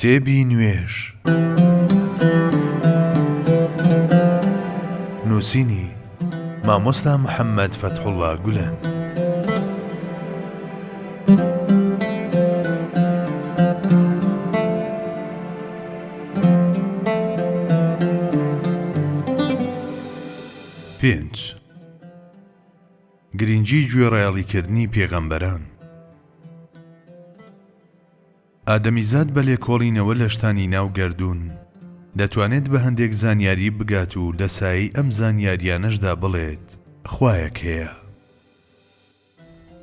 کتێبی نوێژ نووسینی مامۆستا محەممەد فەتحوڵڵا گولەن. پێنج گرنگی گوێڕایەڵیکردنی پێغەمبەران. ئادەمیزاد بە لێکۆڵینەوە لە شتانی ناو گەردوون دەتوانێت بە هەندێک زانیاری بگات و لە سایی ئەم زانیاریانەشدا بڵێت خوایەک هەیە.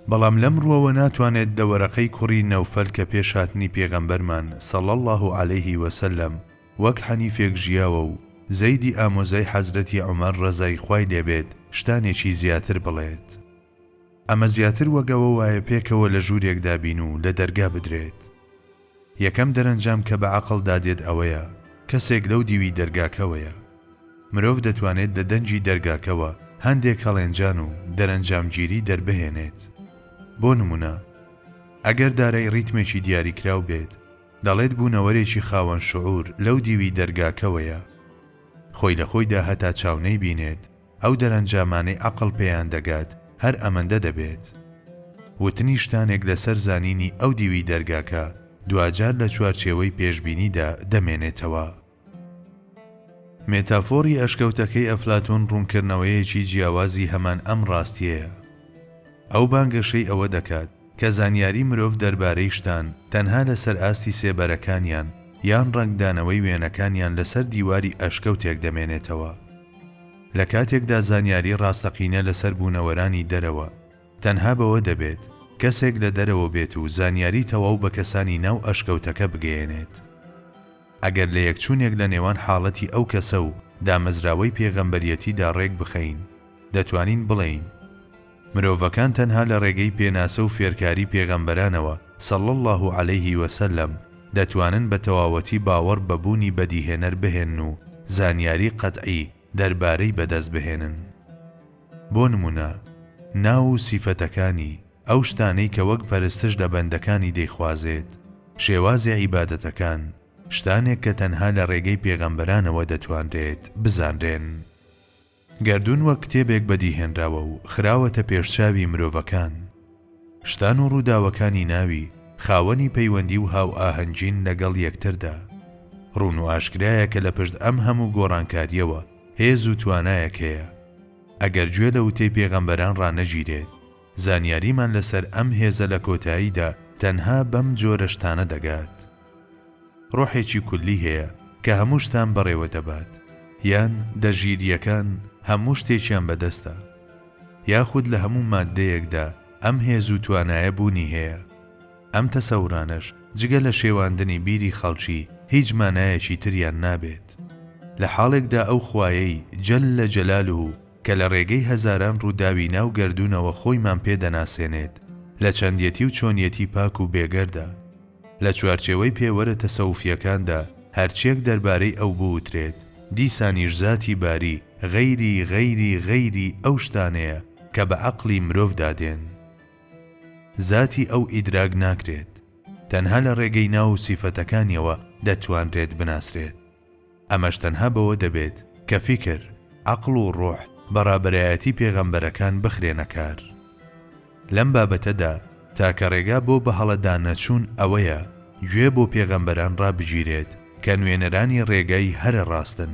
بەڵام لەم ڕووەوە ناتوانێت دەوەرەقەی کوڕی نەوفەل کە پێش هاتنی پێغەمبەرمان صلی الله عليه وسلم وەک حەنیفێک ژیاوە و زەیدی ئامۆزای حەزرەتی عومەر ڕەزای خوای لێبێت شتانێکی زیاتر بڵێت. ئەمە زیاتر وەگەوە وایە پێکەوە لە ژوورێکدا بین و لە دەرگا بدرێت. یەکەم دەرەنجام کە بە عەقڵ دادێت ئەوەیە کەسێک لەو دیوی دەرگاکەوەیە. مرۆڤ دەتوانێت لە دەنجی دەرگاکەوە هەندێک هەڵێنجان و دەرەنجامگیری دەربهێنێت. بۆ نمونە ئەگەر دارای ڕیتمێکی دیاریکراو بێت دەڵێت بوونەوەرێکی خاوەن شعور لەو دیوی دەرگاکەوەیە. خۆی لە خۆیدا هەتا چاونەی بینێت ئەو دەرەنجامانەی عەقڵ پێیان دەگات هەر ئەمەندە دەبێت. وتنی شتانێک لەسەر زانینی ئەو دیوی دەرگاکە دوجار لە چوارچێوەی پێشبینیدا دەمێنێتەوە. مێتافۆری ئەشکەوتەکەی ئەفلاتۆن ڕوونکردنەوەیەکی جیاوازی هەمان ئەم ڕاستیەیە. ئەو بانگەشەی ئەوە دەکات کە زانیاری مرۆڤ دەربارەی شتان تەنها لەسەر ئاستی سێبەرەکانیان یان ڕنگدانەوەی وێنەکانیان لەسەر دیواری ئەشکەوتێک دەمێنێتەوە. لە کاتێکدا زانیاری ڕاستەقینە لەسەر بوونەوەرانی دەرەوە تەنها بەوە دەبێت کەسێک لە دەرەوە بێت و زانیاری تەواو بە کەسانی ناو ئەشکەوتەکە بگەێنێت. ئەگەر لە یەکچوونێک لە نێوان حاڵەتی ئەو کەسە و دامەزراوەی پێغەمبەریەتیدا ڕێک بخەین دەتوانین بڵێین مرۆڤەکان تەنها لە ڕێگەی پێناسە و فێرکاری پێغەمبەرانەوە صلی الله عليه وسلم دەتوانن بە تەواوەتی باوەڕ بەبوونی بەدیهێنەر بهێن و زانیاری قەتعی دەربارەی بەدەست بهێنن. بۆ نمونە ناو و سیفەتەکانی ئەو شتانەی کە وەک پەرستش لە بەندەکانی دەیخوازێت، شێوازی عیبادەتەکان، شتانێک کە تەنها لە ڕێگەی پێغەمبەرانەوە دەتوانرێت بزانرێن. گەردوون وەک کتێبێک بەدیهێنراوە و خراوەتە پێشچاوی مرۆڤەکان. شتان و ڕووداوەکانی ناوی خاوەنی پەیوەندی و هاو ئاهەنگین لەگەڵ یەکتردا. ڕوون و ئاشکرایە کە لە پشت ئەم هەموو گۆڕانکاریەوە هێز و توانایەک هەیە. ئەگەر گوێ لە وتەی پێغەمبەران ڕانەگیرێت زانیاریمان لەسەر ئەم هێزە لە کۆتاییدا تەنها بەم جۆرە شتانە دەگات. ڕۆحێکی کولی هەیە کە هەموو شتان بەڕێوە دەبات، یان دەژیریەکان هەموو شتێکیان بەدەستە، یاخود لە هەموو مادەیەکدا ئەم هێز و توانایە بوونی هەیە. ئەم تەسەورانەش جگە لە شێواندنی بیری خەڵکی هیچ مانایەکی تریان نابێت. لە حاڵێکدا ئەو خوایەی جەلە جەلالوه کە لە ڕێگەی هەزاران ڕووداوی ناو گەردوونەوە خۆیمان پێدەناسێنێت لە چەندیەتی و چۆنیەتی پاک و بێگەردە. لە چوارچێوەی پێوەرە تەسەوفیەکاندا هەرچیەک دەربارەی ئەو بوترێت دیسانیش ذاتی باری غەیری ئەو شتانەیە کە بە عەقڵی مرۆڤ دادێن. ذاتی ئەو ئیدراک ناکرێت، تەنها لە ڕێگەی ناو و سیفەتەکانیەوە دەتوانرێت بناسرێت. ئەمەش تەنها بەوە دەبێت کە فیکر، عەقڵ و ڕۆح بەڕابەرایەتی پێغەمبەرەکان بخرێنە کار. لەم بابەتەدا تاکە ڕێگا بۆ بەهەڵەدا نەچوون ئەوەیە گوێ بۆ پێغەمبەران ڕابگیرێت کە نوێنەرانی ڕێگای هەرە ڕاستن.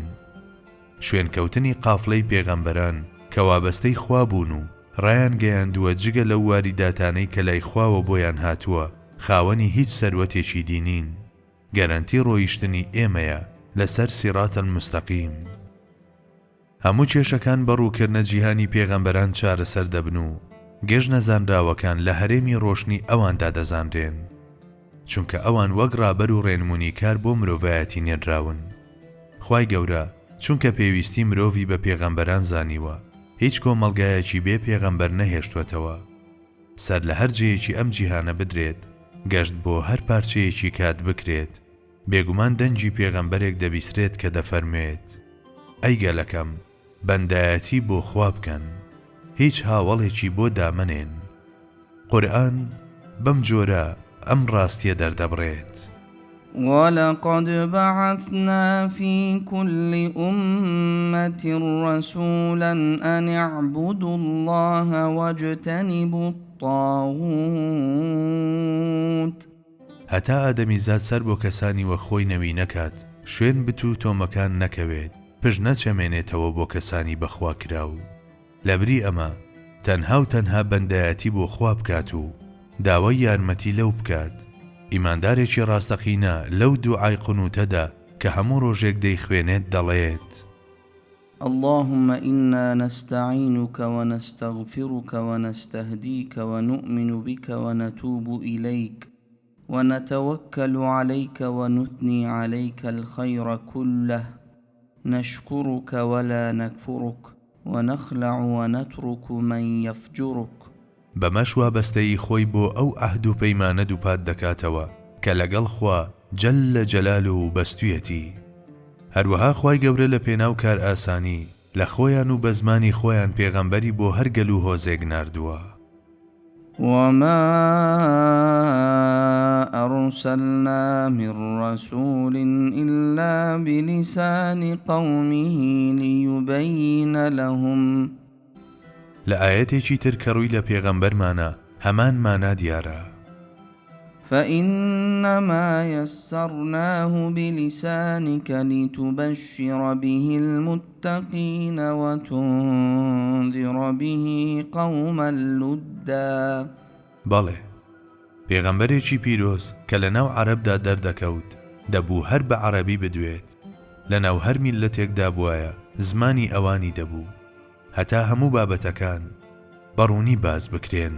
شوێنکەوتنی قافڵەی پێغەمبەران کە وابەستەی خوا بوون و ڕایان گەیاندووە جگە لەو واریداتانەی کە لای خواوە بۆیان هاتووە خاوەنی هیچ سەروەتێکی دینین، گەرانتی ڕۆیشتنی ئێمەیە لەسەر سیڕاتە المستەقیم. هەموو کێشەکان بە ڕووکردنە جیهانی پێغەمبەران چارەسەر دەبن و گەژ نەزانراوەکان لە هەرێمی ڕۆشنی ئەواندا دەزانرێن، چونکە ئەوان وەک ڕابەر و ڕێنمونی کار بۆ مرۆڤایەتی نێردراون. خوای گەورە چونکە پێویستی مرۆڤی بە پێغەمبەران زانیوە هیچ کۆمەڵگایەکی بێ پێغەمبەر نەهێشتوەتەوە. سەر لە هەر جێیەکی ئەم جیهانە بدرێت، گەشت بۆ هەر پارچەیەکی کات بکرێت، بێگومان دەنجی پێغەمبەرێک دەبیسترێت کە دەفەرموێت ئەی گەلەکەم بەندایەتی بۆ خوا بکەن، هیچ هاوڵێکی بۆ دامنێن. قورئان بەم جۆرە ئەم ڕاستیە دەردەبڕێت. ولقد بعثنا في كل أمة رسولا أن اعبدوا الله واجتنبوا الطاغوت. هەتا ئادەمیزاد سەر بۆ کەسانی وە خۆی نەوی نەکات، شوێن بتو تۆمەکان نەکەوێت، پشت نەچەمێنێتەوە بۆ کەسانی بەخوا کراو. لەبری ئەمە تەنها و تەنها بەندایەتی بۆ خوا بکات و داوای یارمەتی لەو بکات. ئیماندارێکی ڕاستەقینە لەو دوعای قونوتەدا کە هەموو ڕۆژێک دەیخوێنێت دەڵێت: اللهم إنا نستعينك ونستغفرك ونستهديك ونؤمن بك ونتوب إليك ونتوكل عليك ونثني عليك الخير كله، نشكرك ولا نكفرك ونخلع ونترك من يفجرك. بەمەش وابەستەی خۆی بۆ ئەو عەهد و پەیمانە دووپات دەکاتەوە کە لەگەڵ خوا جەلە جەلاله و بەستوویەتی. هەروەها خوای گەورە لە پێناو کار ئاسانی لە خۆیان و بە زمانی خۆیان پێغەمبەری بۆ هەر گەل و هۆزێک ناردووە. وما أرسلنا من رسول إلا بلسان قومه ليبين لهم. لە ئاەتێکی تر کە ڕووی لە پێغەمبەرمانە هەمان مانا دیارە. فإنما يسرناه بلسانك لتبشر به المتقين وتنذر به قوما لدا. بەڵێ، پێغەمبەرێکی پیرۆز کە لە ناو عەرەبدا دەردەکەوت دەبوو هەر بە عەرەبی بدوێت، لە ناو هەر میللەتێکدا بوایە زمانی ئەوانی دەبوو هەتا هەموو بابەتەکان بەڕوونی باز بکرێن.